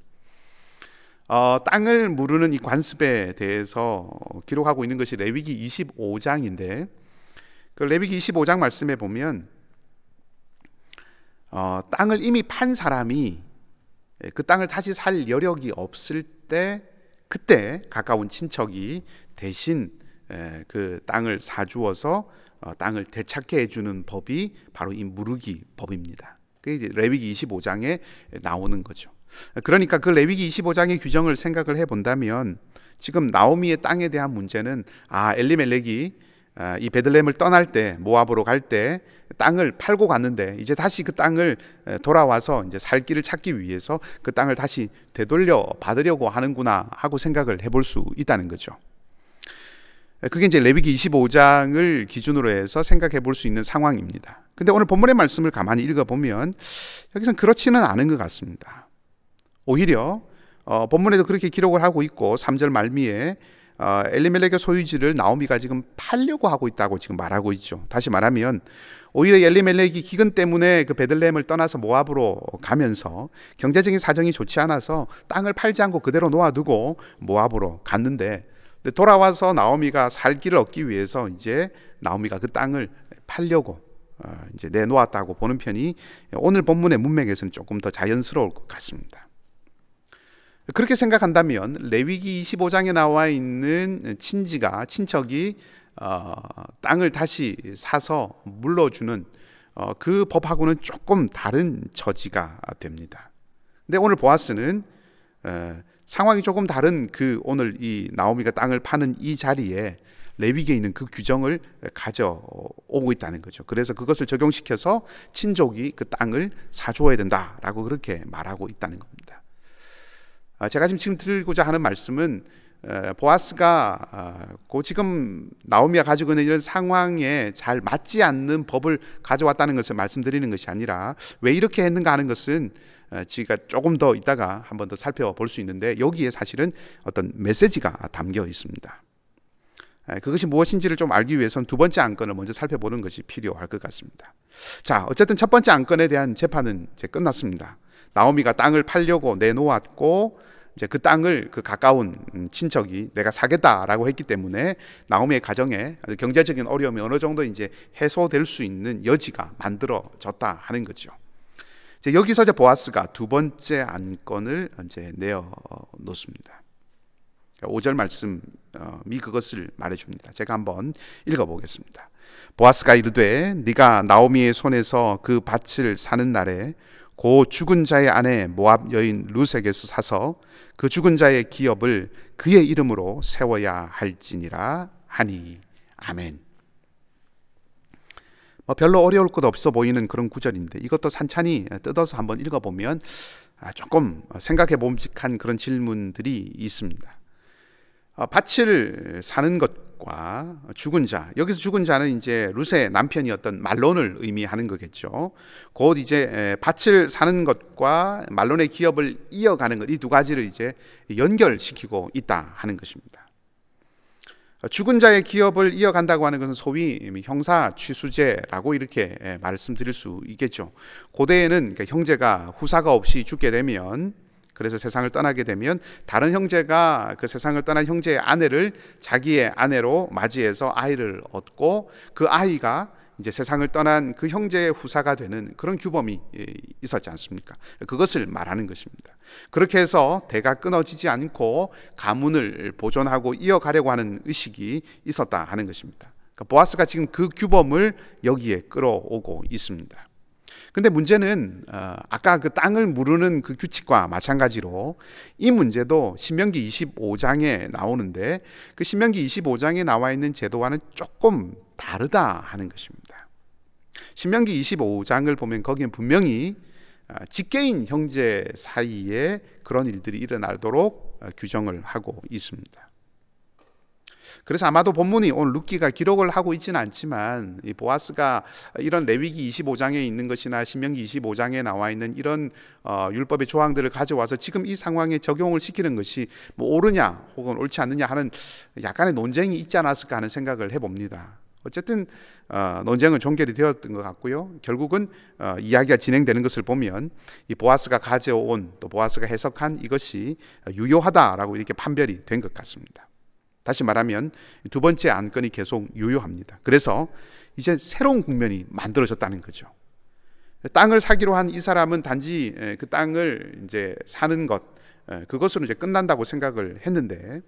땅을 무르는 이 관습에 대해서 기록하고 있는 것이 레위기 25장인데 그 레위기 25장 말씀에 보면 땅을 이미 판 사람이 그 땅을 다시 살 여력이 없을 때 그때 가까운 친척이 대신 그 땅을 사주어서 땅을 되찾게 해주는 법이 바로 이 무르기 법입니다. 그게 레위기 25장에 나오는 거죠. 그러니까 그 레위기 25장의 규정을 생각을 해본다면 지금 나오미의 땅에 대한 문제는 엘리멜렉이 이 베들레헴을 떠날 때 모압으로 갈 때 땅을 팔고 갔는데 이제 다시 그 땅을 돌아와서 이제 살 길을 찾기 위해서 그 땅을 다시 되돌려 받으려고 하는구나 하고 생각을 해볼 수 있다는 거죠. 그게 이제 레위기 25장을 기준으로 해서 생각해 볼 수 있는 상황입니다. 근데 오늘 본문의 말씀을 가만히 읽어보면 여기서는 그렇지는 않은 것 같습니다. 오히려 본문에도 그렇게 기록을 하고 있고 3절 말미에 엘리멜렉의 소유지를 나오미가 지금 팔려고 하고 있다고 지금 말하고 있죠. 다시 말하면 오히려 엘리멜렉이 기근 때문에 그 베들레헴을 떠나서 모압으로 가면서 경제적인 사정이 좋지 않아서 땅을 팔지 않고 그대로 놓아두고 모압으로 갔는데, 돌아와서 나오미가 살 길을 얻기 위해서 이제 나오미가 그 땅을 팔려고 이제 내놓았다고 보는 편이 오늘 본문의 문맥에서는 조금 더 자연스러울 것 같습니다. 그렇게 생각한다면 레위기 25장에 나와 있는 친척이 땅을 다시 사서 물러주는 그 법하고는 조금 다른 처지가 됩니다. 근데 오늘 보아스는 상황이 조금 다른 오늘 이 나오미가 땅을 파는 이 자리에 레위기에 있는 그 규정을 가져오고 있다는 거죠. 그래서 그것을 적용시켜서 친족이 그 땅을 사주어야 된다라고 그렇게 말하고 있다는 겁니다. 제가 지금 드리고자 하는 말씀은 보아스가 지금 나오미가 가지고 있는 이런 상황에 잘 맞지 않는 법을 가져왔다는 것을 말씀드리는 것이 아니라 왜 이렇게 했는가 하는 것은 제가 조금 더 이따가 한 번 더 살펴볼 수 있는데, 여기에 사실은 어떤 메시지가 담겨 있습니다. 그것이 무엇인지를 좀 알기 위해서는 두 번째 안건을 먼저 살펴보는 것이 필요할 것 같습니다. 자, 어쨌든 첫 번째 안건에 대한 재판은 이제 끝났습니다. 나오미가 땅을 팔려고 내놓았고, 이제 그 땅을 그 가까운 친척이 내가 사겠다라고 했기 때문에 나오미의 가정에 경제적인 어려움이 어느 정도 이제 해소될 수 있는 여지가 만들어졌다 하는 거죠. 이제 여기서 이제 보아스가 두 번째 안건을 이제 내어 놓습니다. 5절 말씀이 그것을 말해줍니다. 제가 한번 읽어보겠습니다. 보아스가 이르되 네가 나오미의 손에서 그 밭을 사는 날에 고 죽은 자의 아내 모압 여인 룻에게서 사서 그 죽은 자의 기업을 그의 이름으로 세워야 할지니라 하니. 아멘. 별로 어려울 것 없어 보이는 그런 구절인데, 이것도 산찬히 뜯어서 한번 읽어보면 조금 생각해 봄직한 그런 질문들이 있습니다. 밭을 사는 것과 죽은 자, 여기서 죽은 자는 이제 룻의 남편이었던 말론을 의미하는 거겠죠. 곧 이제 밭을 사는 것과 말론의 기업을 이어가는 것, 이 두 가지를 이제 연결시키고 있다 하는 것입니다. 죽은 자의 기업을 이어간다고 하는 것은 소위 형사 취수제라고 이렇게 말씀드릴 수 있겠죠. 고대에는 형제가 후사가 없이 죽게 되면, 그래서 세상을 떠나게 되면 다른 형제가 그 세상을 떠난 형제의 아내를 자기의 아내로 맞이해서 아이를 얻고, 그 아이가 이제 세상을 떠난 그 형제의 후사가 되는 그런 규범이 있었지 않습니까? 그것을 말하는 것입니다. 그렇게 해서 대가 끊어지지 않고 가문을 보존하고 이어가려고 하는 의식이 있었다 하는 것입니다. 그러니까 보아스가 지금 그 규범을 여기에 끌어오고 있습니다. 근데 문제는 아까 그 땅을 무르는 그 규칙과 마찬가지로 이 문제도 신명기 25장에 나오는데, 그 신명기 25장에 나와 있는 제도와는 조금 다르다 하는 것입니다. 신명기 25장을 보면 거기는 분명히 직계인 형제 사이에 그런 일들이 일어나도록 규정을 하고 있습니다. 그래서 아마도 본문이 오늘 룻기가 기록을 하고 있지는 않지만, 이 보아스가 이런 레위기 25장에 있는 것이나 신명기 25장에 나와 있는 이런 율법의 조항들을 가져와서 지금 이 상황에 적용을 시키는 것이 뭐 옳으냐 혹은 옳지 않느냐 하는 약간의 논쟁이 있지 않았을까 하는 생각을 해봅니다. 어쨌든 논쟁은 종결이 되었던 것 같고요. 결국은 이야기가 진행되는 것을 보면 이 보아스가 가져온, 또 보아스가 해석한 이것이 유효하다라고 이렇게 판별이 된 것 같습니다. 다시 말하면 두 번째 안건이 계속 유효합니다. 그래서 이제 새로운 국면이 만들어졌다는 거죠. 땅을 사기로 한 이 사람은 단지 그 땅을 이제 사는 것, 그것으로 이제 끝난다고 생각을 했는데,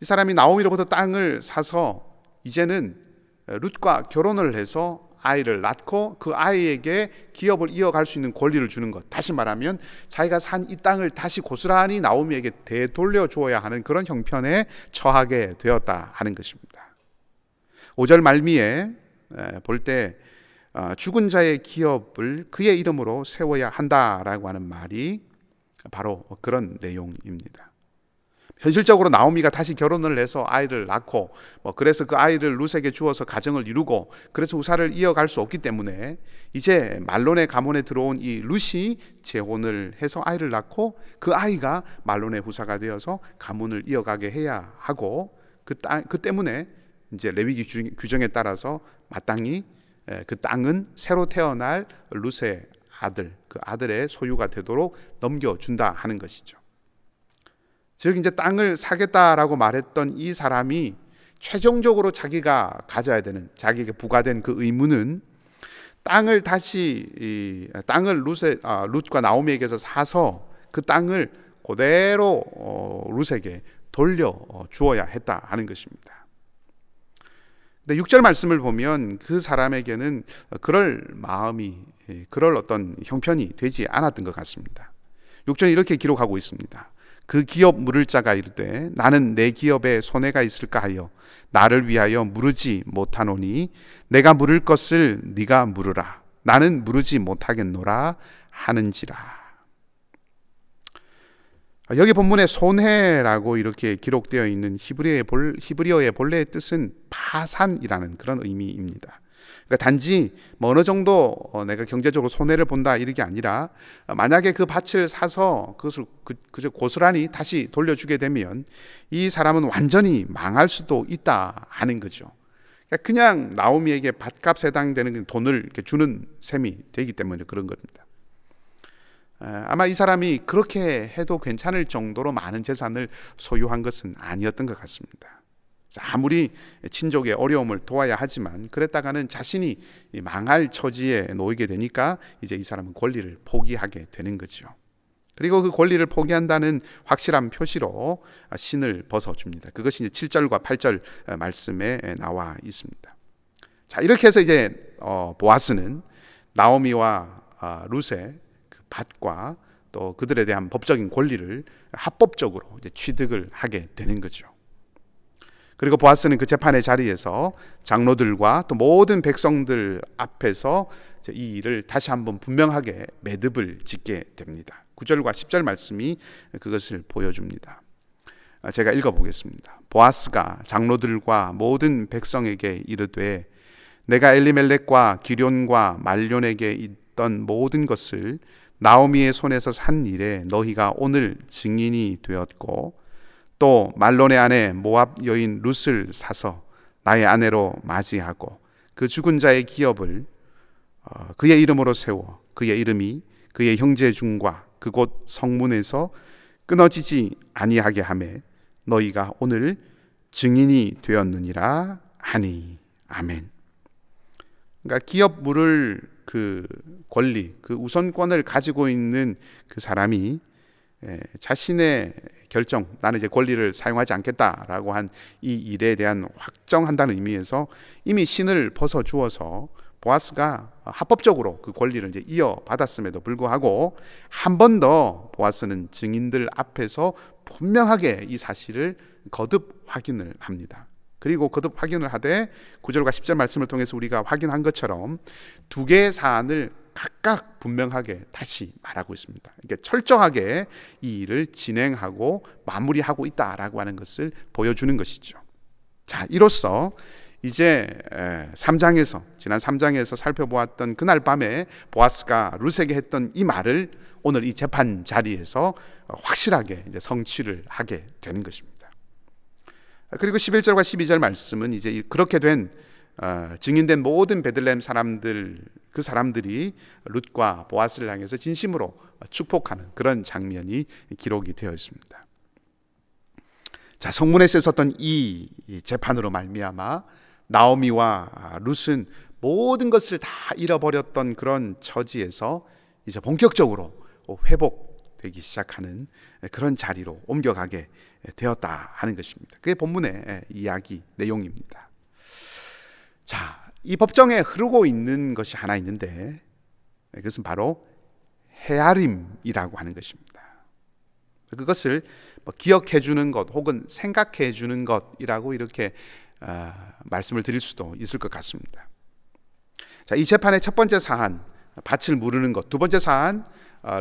이 사람이 나오미로부터 땅을 사서 이제는 룻과 결혼을 해서 아이를 낳고 그 아이에게 기업을 이어갈 수 있는 권리를 주는 것, 다시 말하면 자기가 산 이 땅을 다시 고스란히 나오미에게 되돌려 주어야 하는 그런 형편에 처하게 되었다 하는 것입니다. 5절 말미에 볼 때 죽은 자의 기업을 그의 이름으로 세워야 한다라고 하는 말이 바로 그런 내용입니다. 현실적으로 나오미가 다시 결혼을 해서 아이를 낳고 그래서 그 아이를 룻에게 주어서 가정을 이루고 그래서 후사를 이어갈 수 없기 때문에 이제 말론의 가문에 들어온 이 룻이 재혼을 해서 아이를 낳고 그 아이가 말론의 후사가 되어서 가문을 이어가게 해야 하고, 그 때문에 이제 레위기 규정에 따라서 마땅히 그 땅은 새로 태어날 룻의 아들, 그 아들의 소유가 되도록 넘겨준다 하는 것이죠. 즉 이제 땅을 사겠다라고 말했던 이 사람이 최종적으로 자기가 가져야 되는, 자기에게 부과된 그 의무는 땅을 다시 땅을 룻과 나오미에게서 사서 그 땅을 그대로 룻에게 돌려 주어야 했다 하는 것입니다. 근데 6절 말씀을 보면 그 사람에게는 그럴 마음이, 그럴 어떤 형편이 되지 않았던 것 같습니다. 6절에 이렇게 기록하고 있습니다. 그 기업 물을 자가 이르되 나는 내 기업에 손해가 있을까 하여 나를 위하여 물으지 못하노니 내가 물을 것을 네가 물으라. 나는 물으지 못하겠노라 하는지라. 여기 본문에 손해라고 이렇게 기록되어 있는 히브리어의 본래의 뜻은 파산이라는 그런 의미입니다. 그러니까 단지 어느 정도 내가 경제적으로 손해를 본다 이게 아니라 만약에 그 밭을 사서 그것을 그저 고스란히 다시 돌려주게 되면 이 사람은 완전히 망할 수도 있다 하는 거죠. 그러니까 그냥 나오미에게 밭값에 해당되는 돈을 이렇게 주는 셈이 되기 때문에 그런 겁니다. 아마 이 사람이 그렇게 해도 괜찮을 정도로 많은 재산을 소유한 것은 아니었던 것 같습니다. 아무리 친족의 어려움을 도와야 하지만 그랬다가는 자신이 망할 처지에 놓이게 되니까 이제 이 사람은 권리를 포기하게 되는 거죠. 그리고 그 권리를 포기한다는 확실한 표시로 신을 벗어줍니다. 그것이 이제 7절과 8절 말씀에 나와 있습니다. 자, 이렇게 해서 이제 보아스는 나오미와 룻의 그 밭과 또 그들에 대한 법적인 권리를 합법적으로 이제 취득을 하게 되는 거죠. 그리고 보아스는 그 재판의 자리에서 장로들과 또 모든 백성들 앞에서 이 일을 다시 한번 분명하게 매듭을 짓게 됩니다. 9절과 10절 말씀이 그것을 보여줍니다. 제가 읽어보겠습니다. 보아스가 장로들과 모든 백성에게 이르되 내가 엘리멜렉과 기럨과 말론에게 있던 모든 것을 나오미의 손에서 산 일에 너희가 오늘 증인이 되었고 또 말론의 아내 모압 여인 룻을 사서 나의 아내로 맞이하고 그 죽은 자의 기업을 그의 이름으로 세워 그의 이름이 그의 형제 중과 그곳 성문에서 끊어지지 아니하게 하매 너희가 오늘 증인이 되었느니라 하니. 아멘. 그러니까 기업 물을 그 권리, 그 우선권을 가지고 있는 그 사람이 자신의 결정, 나는 이제 권리를 사용하지 않겠다라고 한 이 일에 대한 확정한다는 의미에서 이미 신을 벗어 주어서 보아스가 합법적으로 그 권리를 이제 이어받았음에도 불구하고 한 번 더 보아스는 증인들 앞에서 분명하게 이 사실을 거듭 확인을 합니다. 그리고 거듭 확인을 하되 9절과 10절 말씀을 통해서 우리가 확인한 것처럼 두 개의 사안을 각각 분명하게 다시 말하고 있습니다. 그러니까 철저하게 이 일을 진행하고 마무리하고 있다라고 하는 것을 보여주는 것이죠. 자, 이로써 이제 3장에서 지난 3장에서 살펴보았던 그날 밤에 보아스가 룻에게 했던 이 말을 오늘 이 재판 자리에서 확실하게 이제 성취를 하게 되는 것입니다. 그리고 11절과 12절 말씀은 이제 그렇게 된 증인된 모든 베들레헴 사람들, 그 사람들이 룻과 보아스를 향해서 진심으로 축복하는 그런 장면이 기록이 되어 있습니다. 자, 성문에서 있었던 이 재판으로 말미암아 나오미와 룻은 모든 것을 다 잃어버렸던 그런 처지에서 이제 본격적으로 회복되기 시작하는 그런 자리로 옮겨가게 되었다 하는 것입니다. 그게 본문의 이야기 내용입니다. 자, 이 법정에 흐르고 있는 것이 하나 있는데 그것은 바로 헤아림이라고 하는 것입니다. 그것을 기억해 주는 것 혹은 생각해 주는 것이라고 이렇게 말씀을 드릴 수도 있을 것 같습니다. 자, 이 재판의 첫 번째 사안, 밭을 무르는 것, 두 번째 사안,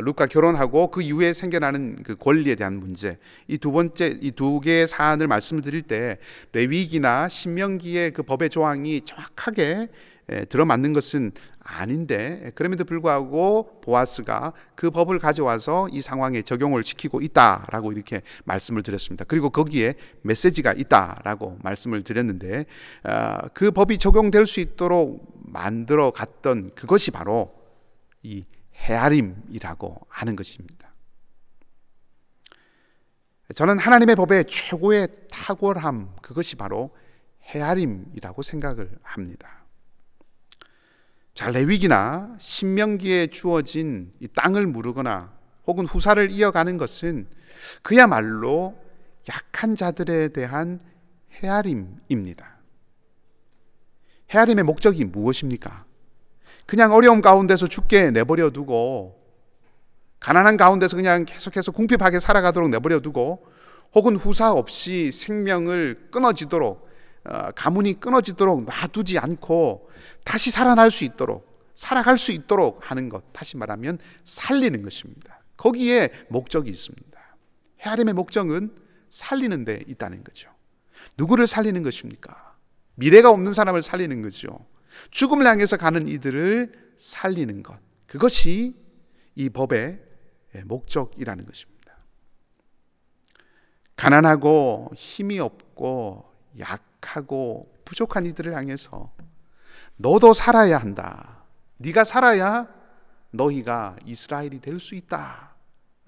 룻과 결혼하고 그 이후에 생겨나는 그 권리에 대한 문제, 이 두 개의 사안을 말씀을 드릴 때 레위기나 신명기의 그 법의 조항이 정확하게 들어맞는 것은 아닌데, 그럼에도 불구하고 보아스가 그 법을 가져와서 이 상황에 적용을 시키고 있다라고 이렇게 말씀을 드렸습니다. 그리고 거기에 메시지가 있다라고 말씀을 드렸는데, 그 법이 적용될 수 있도록 만들어 갔던 그것이 바로 이 헤아림이라고 하는 것입니다. 저는 하나님의 법의 최고의 탁월함, 그것이 바로 헤아림이라고 생각을 합니다. 자, 레위기나 신명기에 주어진 이 땅을 무르거나 혹은 후사를 이어가는 것은 그야말로 약한 자들에 대한 헤아림입니다. 헤아림의 목적이 무엇입니까? 그냥 어려움 가운데서 죽게 내버려 두고, 가난한 가운데서 그냥 계속해서 궁핍하게 살아가도록 내버려 두고, 혹은 후사 없이 생명을 끊어지도록, 가문이 끊어지도록 놔두지 않고 다시 살아날 수 있도록, 살아갈 수 있도록 하는 것, 다시 말하면 살리는 것입니다. 거기에 목적이 있습니다. 헤아림의 목적은 살리는 데 있다는 거죠. 누구를 살리는 것입니까? 미래가 없는 사람을 살리는 거죠. 죽음을 향해서 가는 이들을 살리는 것, 그것이 이 법의 목적이라는 것입니다. 가난하고 힘이 없고 약하고 부족한 이들을 향해서 너도 살아야 한다, 네가 살아야 너희가 이스라엘이 될 수 있다,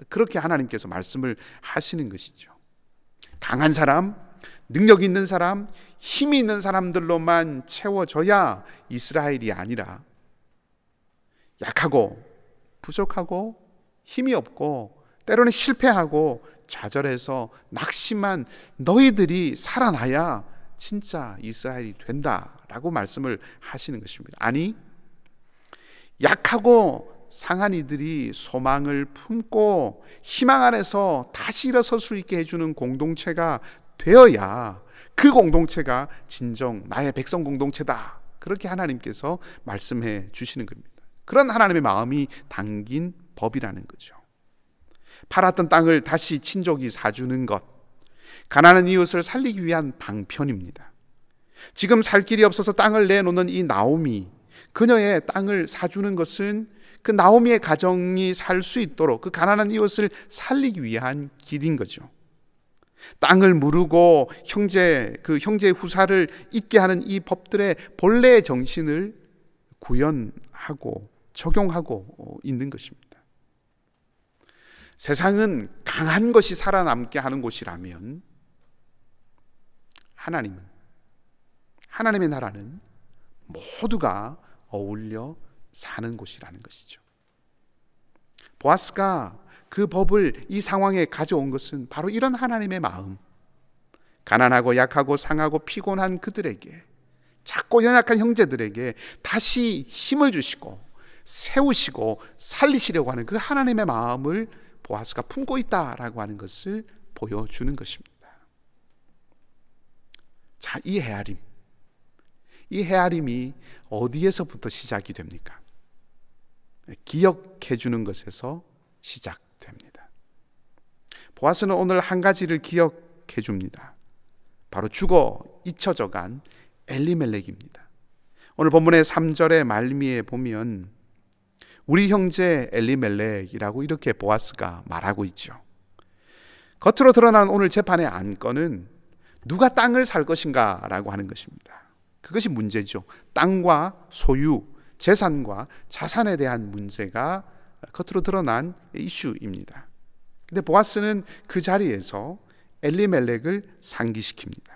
그렇게 하나님께서 말씀을 하시는 것이죠. 강한 사람, 능력 있는 사람, 힘이 있는 사람들로만 채워져야 이스라엘이 아니라 약하고 부족하고 힘이 없고 때로는 실패하고 좌절해서 낙심한 너희들이 살아나야 진짜 이스라엘이 된다라고 말씀을 하시는 것입니다. 아니, 약하고 상한 이들이 소망을 품고 희망 안에서 다시 일어설 수 있게 해주는 공동체가 되어야 그 공동체가 진정 나의 백성 공동체다, 그렇게 하나님께서 말씀해 주시는 겁니다. 그런 하나님의 마음이 담긴 법이라는 거죠. 팔았던 땅을 다시 친족이 사주는 것, 가난한 이웃을 살리기 위한 방편입니다. 지금 살 길이 없어서 땅을 내놓는 이 나오미, 그녀의 땅을 사주는 것은 그 나오미의 가정이 살 수 있도록 그 가난한 이웃을 살리기 위한 길인 거죠. 땅을 무르고 그 형제의 후사를 잊게 하는 이 법들의 본래의 정신을 구현하고 적용하고 있는 것입니다. 세상은 강한 것이 살아남게 하는 곳이라면 하나님의 나라는 모두가 어울려 사는 곳이라는 것이죠. 보아스가 그 법을 이 상황에 가져온 것은 바로 이런 하나님의 마음, 가난하고 약하고 상하고 피곤한 그들에게, 작고 연약한 형제들에게 다시 힘을 주시고 세우시고 살리시려고 하는 그 하나님의 마음을 보아스가 품고 있다라고 하는 것을 보여주는 것입니다. 자, 이 헤아림이 어디에서부터 시작이 됩니까? 기억해 주는 것에서 시작됩니다. 보아스는 오늘 한 가지를 기억해 줍니다. 바로 죽어 잊혀져 간 엘리멜렉입니다. 오늘 본문의 3절의 말미에 보면 우리 형제 엘리멜렉이라고 이렇게 보아스가 말하고 있죠. 겉으로 드러난 오늘 재판의 안건은 누가 땅을 살 것인가 라고 하는 것입니다. 그것이 문제죠. 땅과 소유, 재산과 자산에 대한 문제가 겉으로 드러난 이슈입니다. 근데 보아스는 그 자리에서 엘리멜렉을 상기시킵니다.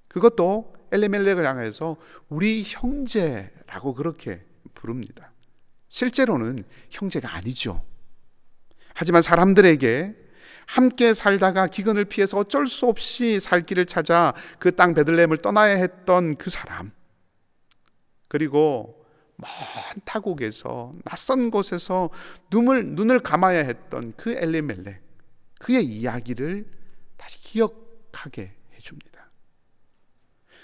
그것도 엘리멜렉을 향해서 우리 형제라고 그렇게 부릅니다. 실제로는 형제가 아니죠. 하지만 사람들에게 함께 살다가 기근을 피해서 어쩔 수 없이 살 길을 찾아 그 땅 베들레헴을 떠나야 했던 그 사람, 그리고 먼 타국에서 낯선 곳에서 눈을 감아야 했던 그 엘리멜렉, 그의 이야기를 다시 기억하게 해줍니다.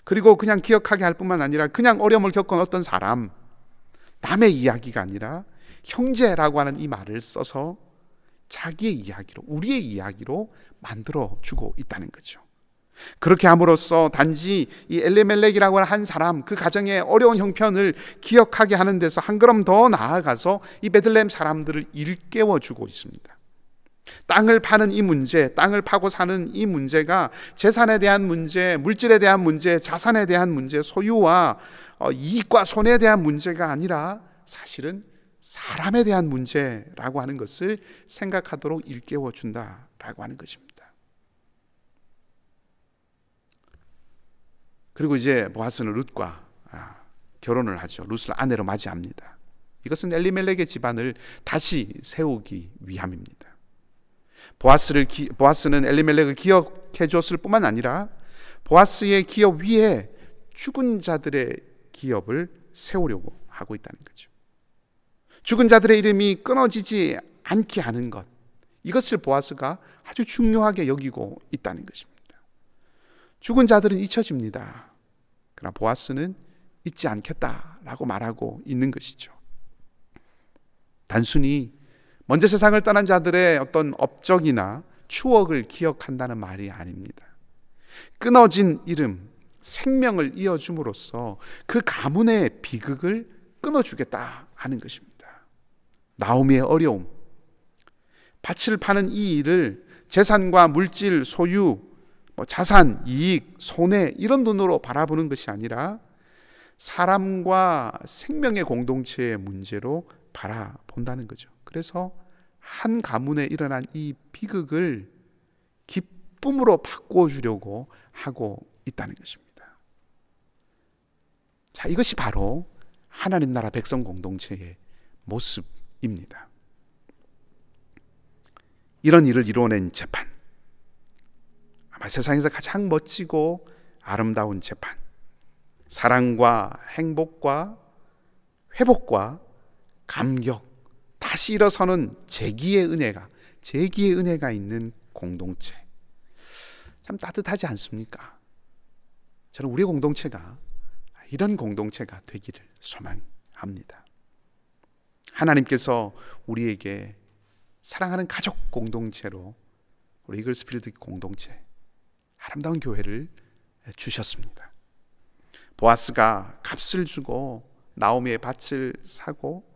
그리고 그냥 기억하게 할 뿐만 아니라 그냥 어려움을 겪은 어떤 사람, 남의 이야기가 아니라 형제라고 하는 이 말을 써서 자기의 이야기로, 우리의 이야기로 만들어주고 있다는 거죠. 그렇게 함으로써 단지 이 엘리멜렉이라고 하는 한 사람, 그 가정의 어려운 형편을 기억하게 하는 데서 한 걸음 더 나아가서 이 베들레헴 사람들을 일깨워주고 있습니다. 땅을 파는 이 문제, 땅을 파고 사는 이 문제가 재산에 대한 문제, 물질에 대한 문제, 자산에 대한 문제, 소유와 이익과 손해에 대한 문제가 아니라 사실은 사람에 대한 문제라고 하는 것을 생각하도록 일깨워준다라고 하는 것입니다. 그리고 이제 보아스는 룻과 결혼을 하죠. 룻을 아내로 맞이합니다. 이것은 엘리멜렉의 집안을 다시 세우기 위함입니다. 보아스는 엘리멜렉을 기억해 줬을 뿐만 아니라 보아스의 기업 위에 죽은 자들의 기업을 세우려고 하고 있다는 거죠. 죽은 자들의 이름이 끊어지지 않게 하는 것, 이것을 보아스가 아주 중요하게 여기고 있다는 것입니다. 죽은 자들은 잊혀집니다. 그러나 보아스는 잊지 않겠다라고 말하고 있는 것이죠. 단순히 먼저 세상을 떠난 자들의 어떤 업적이나 추억을 기억한다는 말이 아닙니다. 끊어진 이름, 생명을 이어줌으로써 그 가문의 비극을 끊어주겠다 하는 것입니다. 나오미의 어려움, 밭을 파는 이 일을 재산과 물질, 소유, 자산, 이익, 손해 이런 눈으로 바라보는 것이 아니라 사람과 생명의 공동체의 문제로 바라본다는 거죠. 그래서 한 가문에 일어난 이 비극을 기쁨으로 바꿔주려고 하고 있다는 것입니다. 자, 이것이 바로 하나님 나라 백성 공동체의 모습입니다. 이런 일을 이루어낸 재판, 아마 세상에서 가장 멋지고 아름다운 재판, 사랑과 행복과 회복과 감격, 다시 일어서는 재기의 은혜가 있는 공동체. 참 따뜻하지 않습니까? 저는 우리 공동체가 이런 공동체가 되기를 소망합니다. 하나님께서 우리에게 사랑하는 가족 공동체로 우리 이글스필드 공동체, 아름다운 교회를 주셨습니다. 보아스가 값을 주고 나오미의 밭을 사고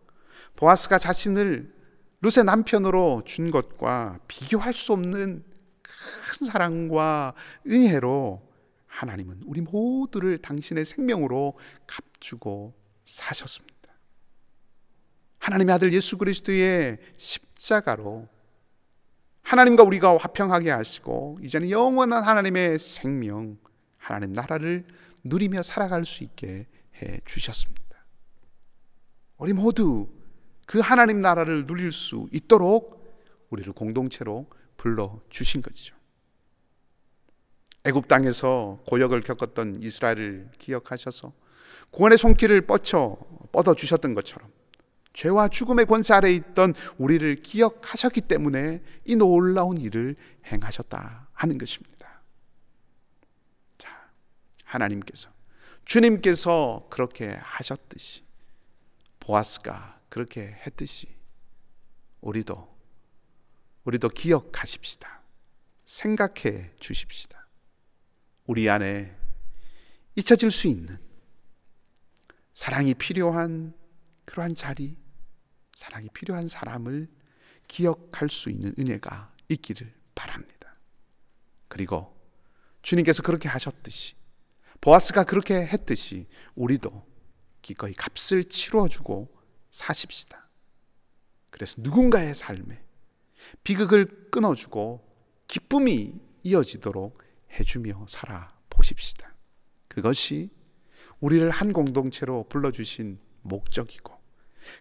보아스가 자신을 룻의 남편으로 준 것과 비교할 수 없는 큰 사랑과 은혜로 하나님은 우리 모두를 당신의 생명으로 값주고 사셨습니다. 하나님의 아들 예수 그리스도의 십자가로 하나님과 우리가 화평하게 하시고 이제는 영원한 하나님의 생명, 하나님 나라를 누리며 살아갈 수 있게 해 주셨습니다. 우리 모두 그 하나님 나라를 누릴 수 있도록 우리를 공동체로 불러주신 것이죠. 애굽 땅에서 고역을 겪었던 이스라엘을 기억하셔서 구원의 손길을 뻗어주셨던 것처럼 죄와 죽음의 권세 아래에 있던 우리를 기억하셨기 때문에 이 놀라운 일을 행하셨다 하는 것입니다. 자, 하나님께서, 주님께서 그렇게 하셨듯이, 보아스가 그렇게 했듯이 우리도 기억하십시다. 생각해 주십시다. 우리 안에 잊혀질 수 있는 사랑이 필요한 그러한 자리, 사랑이 필요한 사람을 기억할 수 있는 은혜가 있기를 바랍니다. 그리고 주님께서 그렇게 하셨듯이, 보아스가 그렇게 했듯이 우리도 기꺼이 값을 치러주고 사십시다. 그래서 누군가의 삶에 비극을 끊어주고 기쁨이 이어지도록 해주며 살아보십시다. 그것이 우리를 한 공동체로 불러주신 목적이고,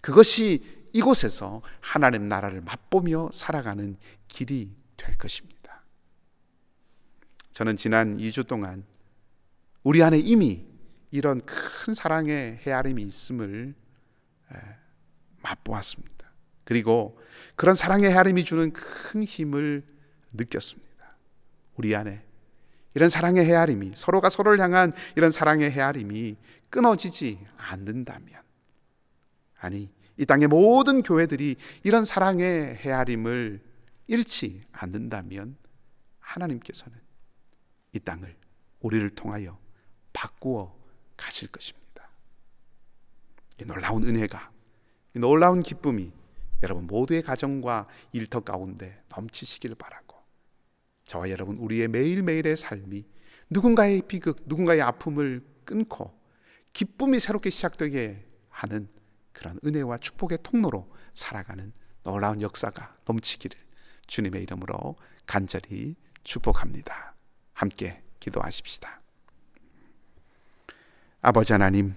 그것이 이곳에서 하나님 나라를 맛보며 살아가는 길이 될 것입니다. 저는 지난 2주 동안 우리 안에 이미 이런 큰 사랑의 헤아림이 있음을 맛보았습니다. 그리고 그런 사랑의 헤아림이 주는 큰 힘을 느꼈습니다. 우리 안에 이런 사랑의 헤아림이, 서로가 서로를 향한 이런 사랑의 헤아림이 끊어지지 않는다면, 아니 이 땅의 모든 교회들이 이런 사랑의 헤아림을 잃지 않는다면 하나님께서는 이 땅을 우리를 통하여 바꾸어 가실 것입니다. 이 놀라운 은혜가, 이 놀라운 기쁨이 여러분 모두의 가정과 일터 가운데 넘치시길 바라고, 저와 여러분 우리의 매일매일의 삶이 누군가의 비극, 누군가의 아픔을 끊고 기쁨이 새롭게 시작되게 하는 그런 은혜와 축복의 통로로 살아가는 놀라운 역사가 넘치기를 주님의 이름으로 간절히 축복합니다. 함께 기도하십시다. 아버지 하나님,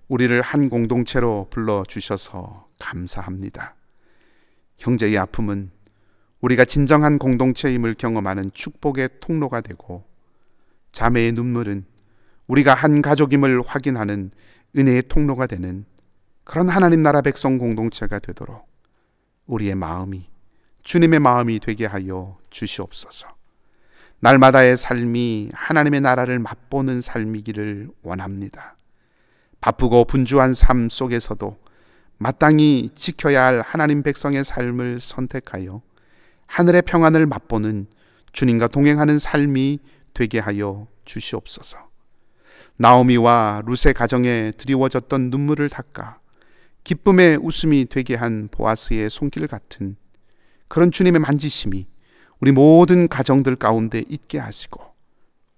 우리를 한 공동체로 불러주셔서 감사합니다. 형제의 아픔은 우리가 진정한 공동체임을 경험하는 축복의 통로가 되고, 자매의 눈물은 우리가 한 가족임을 확인하는 은혜의 통로가 되는 그런 하나님 나라 백성 공동체가 되도록 우리의 마음이 주님의 마음이 되게 하여 주시옵소서. 날마다의 삶이 하나님의 나라를 맛보는 삶이기를 원합니다. 바쁘고 분주한 삶 속에서도 마땅히 지켜야 할 하나님 백성의 삶을 선택하여 하늘의 평안을 맛보는 주님과 동행하는 삶이 되게 하여 주시옵소서. 나오미와 룻의 가정에 드리워졌던 눈물을 닦아 기쁨의 웃음이 되게 한 보아스의 손길 같은 그런 주님의 만지심이 우리 모든 가정들 가운데 있게 하시고,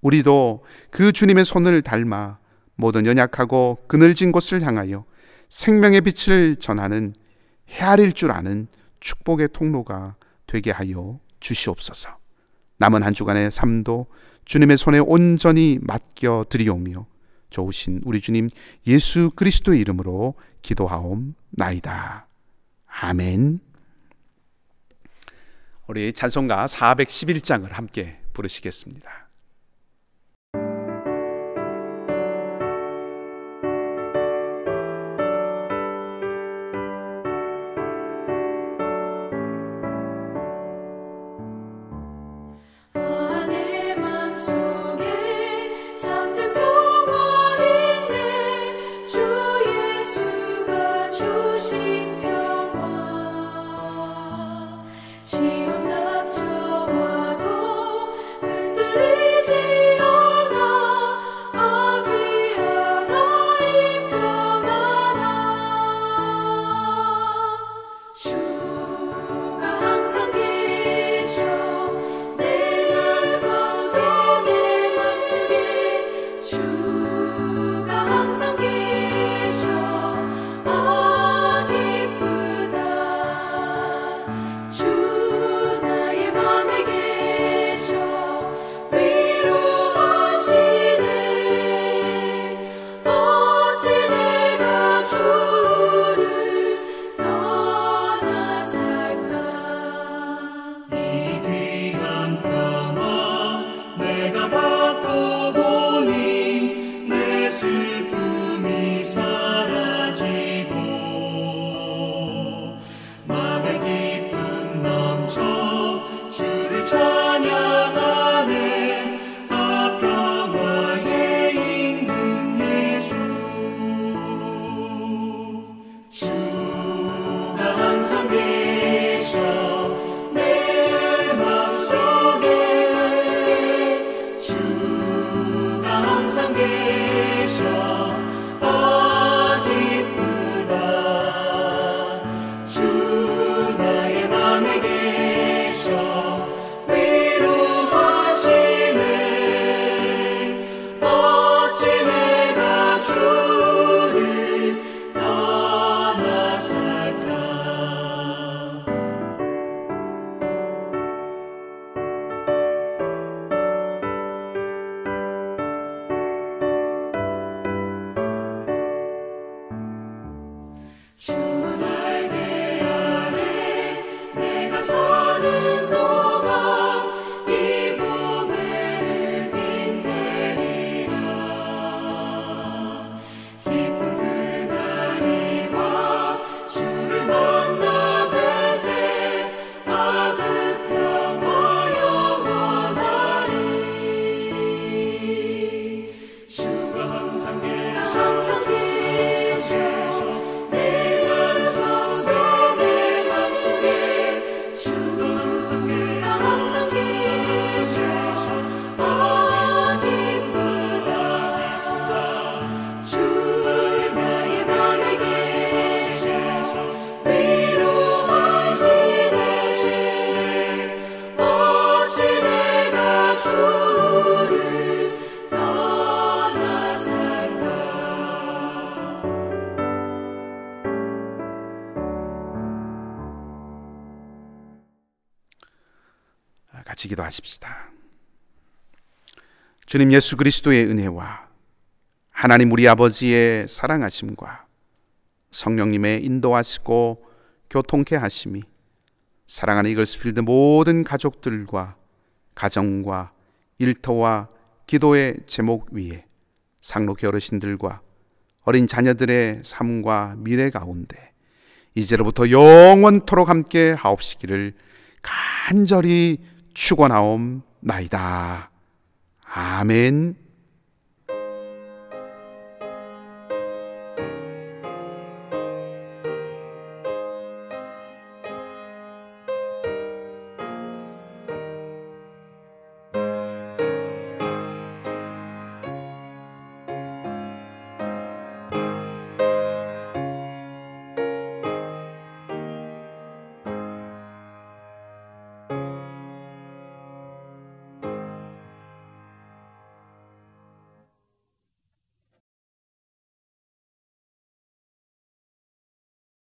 우리도 그 주님의 손을 닮아 모든 연약하고 그늘진 곳을 향하여 생명의 빛을 전하는 헤아릴 줄 아는 축복의 통로가 되게 하여 주시옵소서. 남은 한 주간의 삶도 주님의 손에 온전히 맡겨 드리오며 좋으신 우리 주님 예수 그리스도의 이름으로 기도하옵나이다. 아멘. 우리 찬송가 411장을 함께 부르시겠습니다.
주
같이 기도하십시다. 주님 예수 그리스도의 은혜와 하나님 우리 아버지의 사랑하심과 성령님의 인도하시고 교통케 하심이 사랑하는 이글스필드 모든 가족들과 가정과 일터와 기도의 제목 위에 상록회 어르신들과 어린 자녀들의 삶과 미래 가운데 이제로부터 영원토록 함께 하옵시기를 간절히 축원하옵나이다. 아멘.